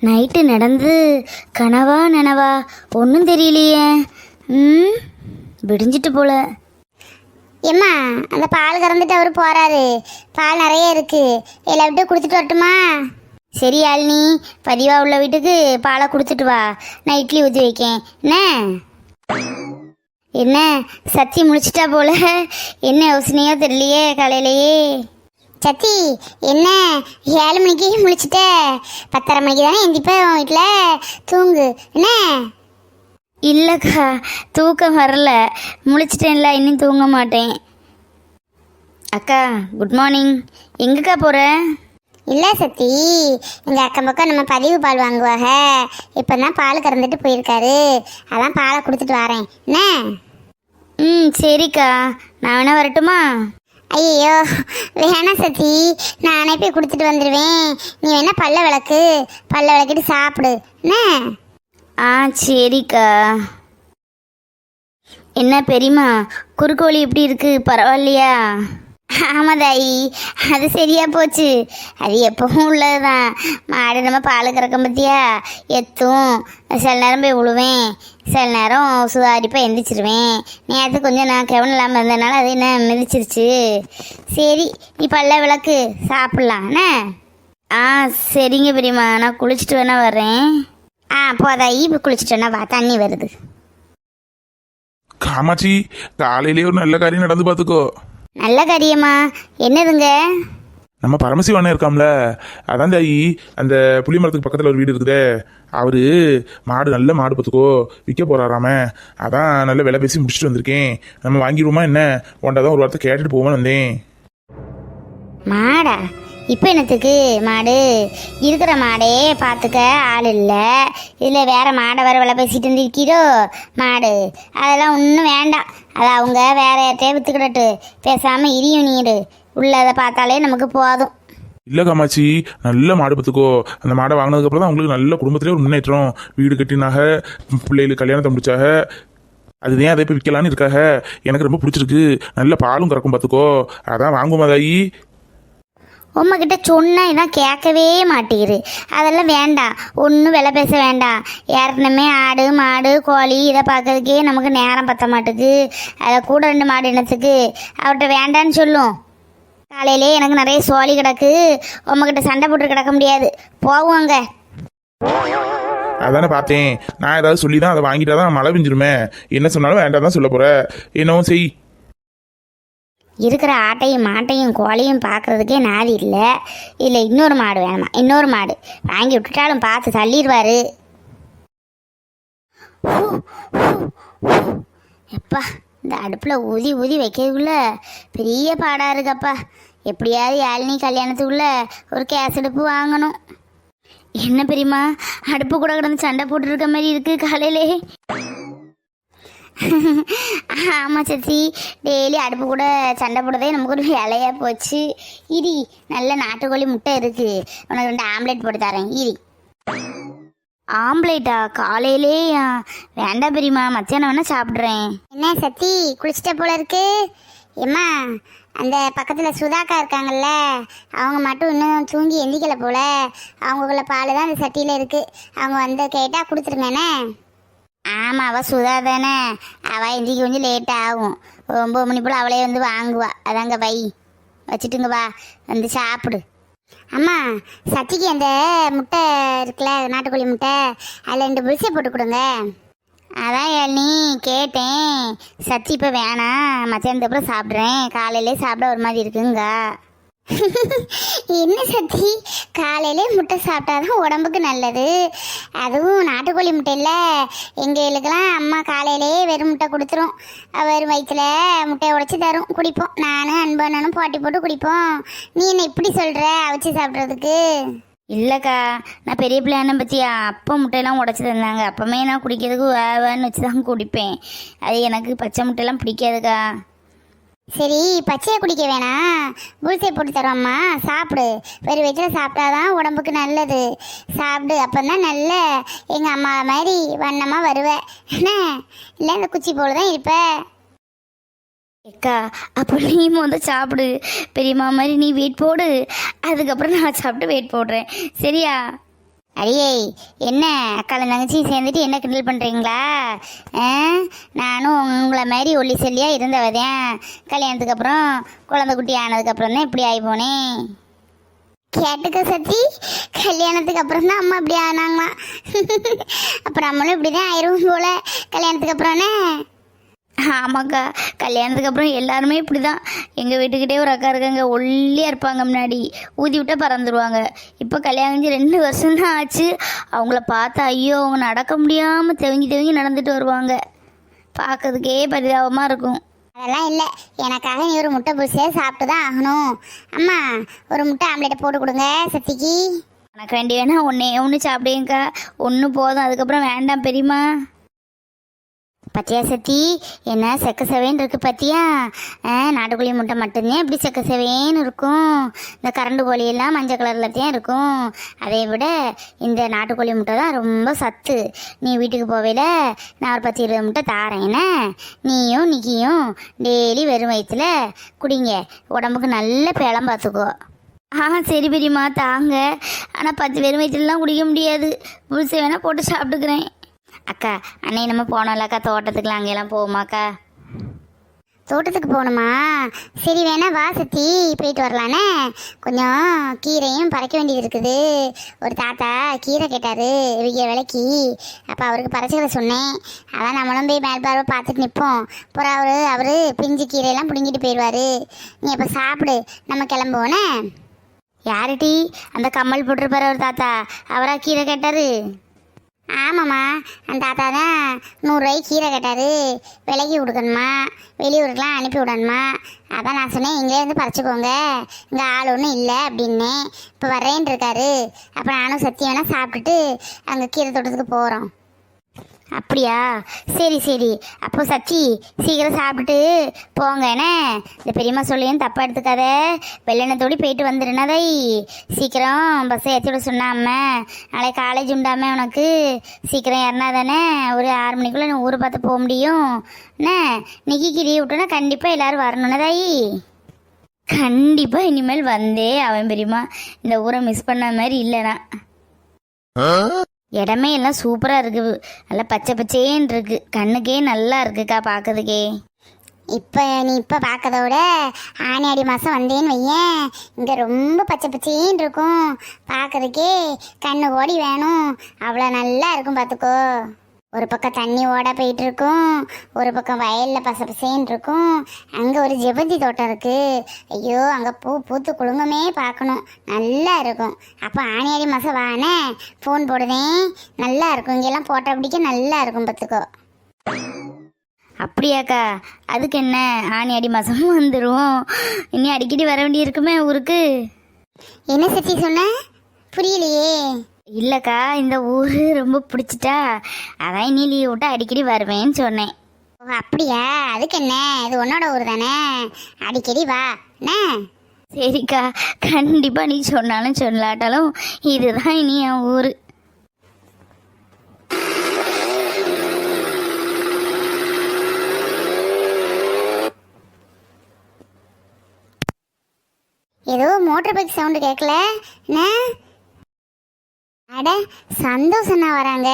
Night நடந்து கனவா நனவா ஒன்றும் தெரியலையே. விடிஞ்சிட்டு போல. ஏம்மா, அந்த பால் கறந்துட்டு அவர் போறாரு. பால் நிறைய இருக்கு, எல்லா விட்டு கொடுத்துட்டு வரட்டுமா? சரி யாழினி, பதிவா உள்ள வீட்டுக்கு பாலை கொடுத்துட்டு வா, நான் இட்லி ஊற்றி வைக்கேன். என்ன சத்தி முடிச்சிட்டா போல, என்ன யோசனையோ தெரியலையே காலையிலேயே. சத்தி, என்ன 7 மணிக்கு முழிச்சிட்ட? 10:30 மணிக்கு தானே எந்திப்பேன் உன் வீட்டில். தூங்கு என்ன. இல்லைக்கா, தூக்கம் வரல, முழிச்சிட்டேன்ல, இன்னும் தூங்க மாட்டேன். அக்கா குட் மார்னிங். எங்கக்கா போகிற? இல்லை சத்தி, எங்கள் அக்கம் பக்கம் நம்ம பதிவு பால் வாங்குவாங்க. இப்போ தான் பால் கறந்துட்டு போயிருக்காரு, அதான் பாலை கொடுத்துட்டு வரேன் என்ன. சரிக்கா, நான் வேணா வரட்டுமா? ஐயோ வேணாம் சத்தி, நானே போய் கொடுத்துட்டு வந்துடுவேன். நீ வேணா பல்ல விளக்கிட்டு சாப்பிடு என்ன. சரிக்கா. என்ன பெரியம்மா, குறுக்கோழி எப்படி இருக்கு, பரவாயில்லையா? ஆமாம் தாயி, அது சரியா போச்சு. அது எப்பவும் உள்ளதுதான். மாடு நம்ம பால் கறக்க பற்றியா எத்தும். சில நேரம் போய் விழுவேன், சில நேரம் சுதாரிப்பாக எந்திரிச்சிருவேன். நேற்று கொஞ்சம் நான் கவனம் இல்லாமல் இருந்ததுனால அது என்ன மிதிச்சிருச்சு. சரி, நீ பல்ல விளக்கு, சாப்பிட்லாண்ணே. சரிங்க பெரியம்மா, நான் குளிச்சுட்டு வேணா வர்றேன். போதாயி, இப்போ குளிச்சுட்டு வேணா வா, தண்ணி வருது. காமாட்சி, காலையிலேயே ஒரு நல்ல காரியம் நடந்து பார்த்துக்கோ. நல்ல காரியமா? என்னதுங்க? நம்ம பரமசிவண்ணன் இருக்காம்ல, அதான் தாயி, அந்த புளிய மரத்துக்கு பக்கத்தில் ஒரு வீடு இருக்குதே, அவரு நல்ல மாடு பார்த்துக்கோ விற்க போறாராம. அதான் நல்ல விலை பேசி முடிச்சுட்டு வந்திருக்கேன். நம்ம வாங்கிடுவோமா என்ன? உன்டாதான் ஒரு வார்த்தை கேட்டுட்டு போவோன்னு வந்தேன். மாடா? இப்போ என்னத்துக்கு மாடு? இருக்கிற மாடே பார்த்துக்க ஆள் இல்லை, இதில் வேற மாடை வேற விலை பேசிட்டு இருந்திருக்கீரோ? மாடு அதெல்லாம் ஒன்றும் வேண்டாம், அது அவங்க வேற யார்ட்டையே விற்றுக்கிடட்டு. பேசாமல் இரியும் நீடு, உள்ளதை பார்த்தாலே நமக்கு போதும். இல்லை காமாட்சி, நல்ல மாடு பார்த்துக்கோ. அந்த மாடை வாங்கினதுக்கப்புறம் தான் அவங்களுக்கு நல்ல குடும்பத்திலே ஒரு முன்னேற்றம். வீடு கட்டினாக, பிள்ளைகளுக்கு கல்யாணத்தை முடிச்சாக, அதுதான் அதை போய் விற்கலான்னு இருக்காக. எனக்கு ரொம்ப பிடிச்சிருக்கு, நல்ல பாலும் கறக்கும் பார்த்துக்கோ. அதான் வாங்குமா தாயி? உம்மக்கிட்ட சொன்னால் இதான் கேட்கவே மாட்டேங்குது. அதெல்லாம் வேண்டாம், ஒன்றும் விலை பேச வேண்டாம். ஏற்கனவே ஆடு மாடு கோழி இதை பார்க்கறதுக்கே நமக்கு நேரம் பற்ற மாட்டுக்கு. அதை கூட 2 மாடு இனத்துக்கு அவர்கிட்ட வேண்டான்னு சொல்லும். காலையிலே எனக்கு நிறைய சோழி கிடக்கு, உம்மக்கிட்ட சண்டை போட்டு கிடக்க முடியாது, போவாங்க. அதானே பார்த்தேன், நான் ஏதாவது சொல்லி தான் அதை வாங்கிட்டாதான் மழை பெஞ்சிருமே. என்ன சொன்னாலும் வேண்டாம் தான் சொல்ல போற, என்னவோ செய். இருக்கிற ஆட்டையும் மாட்டையும் கோழியும் பார்க்கறதுக்கே நாதி இல்லை. இல்லை இன்னொரு மாடு வேணுமா? இன்னொரு மாடு வாங்கி விட்டுட்டாலும் பார்த்து தள்ளிடுவார். எப்பா, இந்த அடுப்பில் ஊதி ஊதி வைக்கிறதுக்குள்ள பெரிய பாடாக இருக்குப்பா. எப்படியாவது யாழினி கல்யாணத்துக்குள்ள ஒரு கேஸ் அடுப்பு வாங்கணும். என்ன பெரியம்மா, அடுப்பு கூட கிடந்து சண்டை போட்டுருக்க மாதிரி இருக்கு காலையிலே? ஆமாம் சத்தி, டெய்லி அடுப்பு கூட சண்டை போடுறதே நமக்கு ஒரு வேலையாக போச்சு. இரி, நல்ல நாட்டுக்கோழி முட்டை இருக்குது, உனக்கு 2 ஆம்லேட் போட்டு தரேன். இரி. ஆம்லேட்டா காலையிலே? வேண்டாம் பெரியம்மா, மத்தியானம் வேணா சாப்பிட்றேன். என்ன சத்தி, குளிச்சிட்ட போல இருக்கு? ஏம்மா, அந்த பக்கத்தில் சுதாக்கா இருக்காங்கல்ல, அவங்க மட்டும் இன்னும் தூங்கி எந்திக்கலை போல. அவங்களுக்குள்ள பால் தான் அந்த சட்டியில் இருக்குது, அவங்க வந்து கேட்டால் கொடுத்துருங்கண்ணே. ஆமாம், அவள் சுதா தானே, அவள் எந்திரிக்க கொஞ்சம் லேட் ஆகும். 9 மணி போல் அவளே வந்து வாங்குவா. அதாங்க வை வச்சுட்டுங்க, வா வந்து சாப்பிடு. அம்மா, சத்திக்கு அந்த முட்டை இருக்குல்ல, நாட்டுக்கோழி முட்டை, அதில் 2 புளிசை போட்டு கொடுங்க. அதான் நீ கேட்டேன். சத்தி இப்போ வேணாம், மத்தியானத்துக்கு அப்புறம் சாப்பிட்றேன், காலையிலே சாப்பிட ஒரு மாதிரி இருக்குங்க. என்ன சத்தி, காலையிலே முட்டை சாப்பிட்டாதான் உடம்புக்கு நல்லது. அதுவும் நாட்டுக்கோழி முட்டை இல்லை, எங்களுக்கெல்லாம் அம்மா காலையிலே வெறும் முட்டை கொடுத்துரும். வெறும் வயிற்றுல முட்டையை உடைச்சி தரும், குடிப்போம். நானும் அன்பண்ணனும் போட்டி போட்டு குடிப்போம். நீ என்ன இப்படி சொல்கிற அவிச்சு சாப்பிட்றதுக்கு? இல்லைக்கா, நான் பெரிய பிள்ளையான பற்றியா, அப்போ முட்டையெல்லாம் உடச்சி தந்தாங்க, அப்போமே நான் குடிக்கிறதுக்கு வேன்னு வச்சு தான் குடிப்பேன். அது எனக்கு பச்சை முட்டையெல்லாம் பிடிக்காதுக்கா. சரி, பச்சையை குடிக்க வேணாம், புல்சை போட்டு தரோம்மா, சாப்பிடு. வெறும் வயிற்றுல சாப்பிட்டாதான் உடம்புக்கு நல்லது. சாப்பிடு, அப்போ தான் நல்ல எங்கள் அம்மா மாதிரி வண்ணமாக வருவேன் என்ன. இல்லை இந்த குச்சி போல தான் இருப்ப. அக்கா, அப்போ நீ சாப்பிடு, பெரியம்மா மாதிரி நீ வெயிட் போடு, அதுக்கப்புறம் நான் சாப்பிட்டு வெயிட் போடுறேன், சரியா? அடியே என்ன அக்கால தங்கச்சியும் சேர்ந்துட்டு என்ன கிண்டல் பண்ணுறீங்களா? நானும் உங்களை மாதிரி ஒல்லி சொல்லியாக இருந்தவதேன். கல்யாணத்துக்கு அப்புறம் குழந்தை குட்டி ஆனதுக்கப்புறம் தான் இப்படி ஆகி போனேன். கேட்டுக்க சத்தி, கல்யாணத்துக்கு அப்புறம் தான் அம்மா இப்படி ஆனாங்களாம். அப்புறம் நம்மளும் இப்படி தான் ஆயிரும் போல கல்யாணத்துக்கு அப்புறம்னே. ஆமாக்கா, கல்யாணத்துக்கு அப்புறம் எல்லாருமே இப்படி தான். எங்கள் வீட்டுக்கிட்டே ஒரு அக்கா இருக்காங்க, ஒல்லியாக இருப்பாங்க. முன்னாடி ஊதி விட்டால் பறந்துடுவாங்க. இப்போ கல்யாணம் செஞ்சு 2 வருஷம்தான் ஆச்சு. அவங்கள பார்த்தா ஐயோ, அவங்க நடக்க முடியாமல் தெவங்கி நடந்துட்டு வருவாங்க. பார்க்கறதுக்கே பரிதாபமாக இருக்கும். அதெல்லாம் இல்லை, எனக்காக நீ ஒரு முட்டை புதுசே சாப்பிட்டு தான் ஆகணும். அம்மா, ஒரு முட்டை ஆம்லேட்டை போட்டு கொடுங்க சத்திக்கு. எனக்கு வேண்டி வேணா ஒன்று சாப்பிடுங்கக்கா, ஒன்று போதும், அதுக்கப்புறம் வேண்டாம் பெரியம்மா. பத்தியா சத்தி, என்ன செக்க செவேன்னு இருக்குது பத்தியா? நாட்டுக்கோழி முட்டை மட்டும்தான் இப்படி செக்க செவேன்னு இருக்கும். இந்த கரண்டு கோழியெல்லாம் மஞ்சள் கலரில் தான் இருக்கும். அதை விட இந்த நாட்டுக்கோழி முட்டை தான் ரொம்ப சத்து. நீ வீட்டுக்கு போவையில் நான் ஒரு 10-20 முட்டை தாரேன். என்ன நீயும் நிக்கியும் டெய்லி வெறும் வயிற்றுல குடிங்க, உடம்புக்கு நல்ல பேலம் பார்த்துக்கோ. சரி பெரியம்மா தாங்க. ஆனால் 10 வெறும் வயிற்றுலாம் குடிக்க முடியாது, புதுசை வேணால் போட்டு சாப்பிட்டுக்கிறேன். அக்கா, அன்னை நம்ம போனோம்லக்கா தோட்டத்துக்குலாம், அங்கெல்லாம் போவோமாக்கா? தோட்டத்துக்கு போகணுமா? சரி வேணா வா சத்தி, போயிட்டு வரலானே. கொஞ்சம் கீரையும் பறைக்க வேண்டியது இருக்குது. ஒரு தாத்தா கீரை கேட்டார் விற்கிற விலைக்கு. அப்போ அவருக்கு பறைச்சிக்கிற சொன்னேன். அதான் நம்மளும் போய் மேல்பார்வை பார்த்துட்டு நிற்போம். அப்புறம் அவர் பிஞ்சு கீரையெல்லாம் பிடுங்கிட்டு போயிடுவார். நீ அப்போ சாப்பிடு, நம்ம கிளம்புவோனே. யாருட்டி அந்த கம்மல் போட்டிருப்பாரு ஒரு தாத்தா, அவரா கீரை கேட்டார்? ஆமாம்மா, அந்த தாத்தா தான் 100 ரூபாய்க்கு கீரை கேட்டார். விலைக்கு கொடுக்கணுமா, வெளியூருக்கெலாம் அனுப்பி விடணுமா. அதான் நான் சொன்னேன், இங்கே வந்து பறிச்சுக்கோங்க, இங்கே ஆள் ஒன்றும் இல்லை அப்படின்னேன். இப்போ வரேன் இருக்காரு. அப்போ நானும் சத்தியம் வேணால் சாப்பிட்டுட்டு அங்கே கீரை தோட்டத்துக்கு போகிறோம். அப்படியா? சரி சரி. அப்போ சச்சி சீக்கிரம் சாப்பிட்டுட்டு போங்க. என்ன இந்த பெரியம்மா சொல்லியும் தப்பாக எடுத்துக்காத. வெள்ளெண்ணத்தோடி போயிட்டு வந்துடுனதை. சீக்கிரம் பஸ்ஸை ஏற்றி விட சொன்னாம, நாளைக்கு காலேஜ் உண்டாம உனக்கு. சீக்கிரம் ஏறினா தானே ஒரு 6 மணிக்குள்ளே நீ ஊரை பார்த்து போக முடியும். என்ன நிக்கிக்கு லீவ் விட்டோன்னா கண்டிப்பாக எல்லோரும் வரணுன்னதாயி. கண்டிப்பாக இனிமேல் வந்தே அவன் பெரியம்மா. இந்த ஊரை மிஸ் பண்ண மாதிரி இல்லைனா. இடமே எல்லாம் சூப்பராக இருக்குது, நல்லா பச்சை பச்சேன்னு இருக்கு. கண்ணுக்கே நல்லா இருக்குக்கா பார்க்கறதுக்கே. நீ இப்போ பார்க்கறத விட ஆடி மாதம் வந்தேன்னு வையேன், இங்கே ரொம்ப பச்சை பச்சேன்னு இருக்கும். பார்க்கறதுக்கே கண்ணு ஓடி வேணும், அவ்வளோ நல்லா இருக்கும் பார்த்துக்கோ. ஒரு பக்கம் தண்ணி ஓட போயிட்டு இருக்கும், ஒரு பக்கம் வயலில் பசை பசேன்னு இருக்கும். அங்கே ஒரு ஜெபந்தி தோட்டம் இருக்குது. ஐயோ, அங்கே பூத்து குலுங்கமே பார்க்கணும், நல்லா இருக்கும். அப்போ ஆடி மாதம் வானே, ஃபோன் போடுதேன், நல்லா இருக்கும். இங்கெல்லாம் போட்டோ பிடிக்க நல்லா இருக்கும் பார்த்துக்கோ. அப்படியாக்கா? அதுக்கு என்ன, ஆடி மாதமும் வந்துடுவோம். இனி அடிக்கடி வர வேண்டி இருக்குமே ஊருக்கு. என்ன சத்தி சொன்ன? புரியலையே. இல்லைக்கா, இந்த ஊர் ரொம்ப பிடிச்சிட்டா, அதான் இனி லீவ் விட்டு அடிக்கடி வருவேன்னு சொன்னேன். ஓ அப்படியா? அதுக்கு என்ன, இது உன்னோட ஊர் தானே, அடிக்கடி வா என்ன. சரிக்கா, கண்டிப்பாக நீ சொன்னாலும் சொல்லாட்டாலும் இதுதான் இனி என் ஊர். ஏதோ மோட்டர் பைக் சவுண்டு கேட்கல என்ன? அட, சந்தோஷண்ணா வராங்க.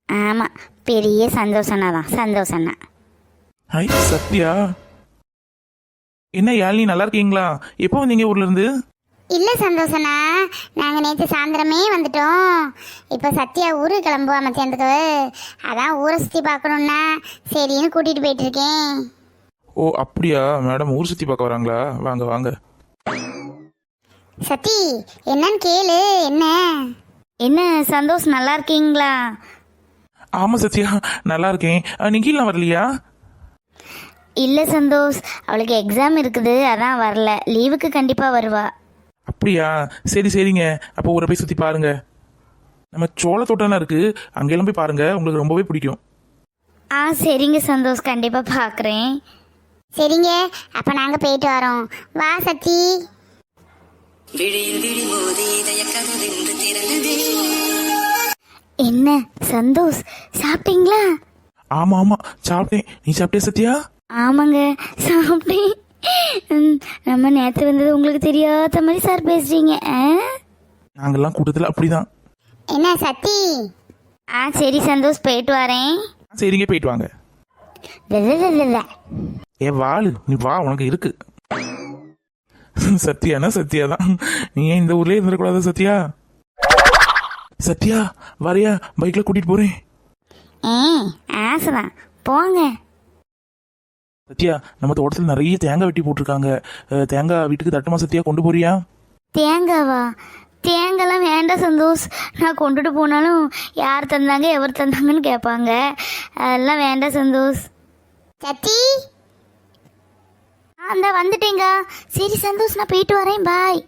ஆமாம், பெரிய சந்தோஷண்ணா தான். சந்தோஷண்ணா. ஹாய் சத்யா, என்ன யாழினி நல்லா இருக்கீங்களா? எப்போ வந்தீங்க ஊர்ல இருந்து? இல்லை சந்தோஷண்ணா, நாங்கள் நேற்று சாயந்தரமே வந்துட்டோம். இப்போ சத்யா ஊருக்கு கிளம்புவா மத்தியானத்துக்கு. அதான் ஊரை சுற்றி பார்க்கணுன்னா சரின்னு கூட்டிகிட்டு போயிட்டு இருக்கேன். ஓ அப்படியா மேடம், ஊர் சுற்றி பார்க்க வராங்களா? வாங்க வாங்க. சத்தி, என்னன்னு கேளு. என்ன சந்தோஷ், நல்லா இருக்கீங்களா? ஆமாம் சத்யா, நல்லா இருக்கேன். நிகிலாம் வரலையா? இல்லை சந்தோஷ், அவளுக்கு எக்ஸாம் இருக்குது, அதான் வரல. லீவுக்கு கண்டிப்பாக வருவா. அப்படியா? சரி சரிங்க. அப்போ ஊரை போய் சுற்றி பாருங்க. நம்ம சோள தோட்டம்லாம் இருக்குது, அங்கெல்லாம் போய் பாருங்க, உங்களுக்கு ரொம்பவே பிடிக்கும். சரிங்க சந்தோஷ், கண்டிப்பாக பார்க்குறேன். சரிங்க, அப்போ நாங்கள் போயிட்டு வரோம். வா சத்தி. என்ன சந்தோஷ், சாப்பிட்டீங்களா? ஆமாம் ஆமாம் சாப்பிட்டேன். நீ சாப்பிட்டியா சத்யா? ஆமாங்க சாப்பிட்டேன். நம்ம நேற்று வந்தது உங்களுக்கு தெரியாத மாதிரி சார் பேசுறீங்க. நாங்கெல்லாம் கூட்டத்தில் அப்படிதான். என்ன சத்தி? சரி சந்தோஷ், போயிட்டு வரேன். சரிங்க, போயிட்டு வாங்க. வெ. ஏ வாளு, நீ வா, உனக்கு இருக்கு. சத்யானா சத்யா தான். நீ ஏன் இந்த ஊர்லயே இருந்துடக்கூடாது சத்யா? சத்யா வரையா, பைக்ல கூட்டிட்டு போறேன். ஆசைதான், போங்க. சத்யா, நம்ம தோட்டத்தில் நிறைய தேங்காய் வெட்டி போட்டிருக்காங்க. தேங்காய் வீட்டுக்கு தட்டுமா சத்யா? கொண்டு போறியா? தேங்காவா? தேங்காய்லாம் வேண்டாம் சந்தோஷ். நான் கொண்டுட்டு போனாலும் யார் தந்தாங்க எவர் தந்தாங்கன்னு கேட்பாங்க. அதெல்லாம் வேண்டாம் சந்தோஷ். சத்தி, அந்த வந்துட்டேங்க. சரி சந்தோஷ், நான் போயிட்டு வரேன். பாய்.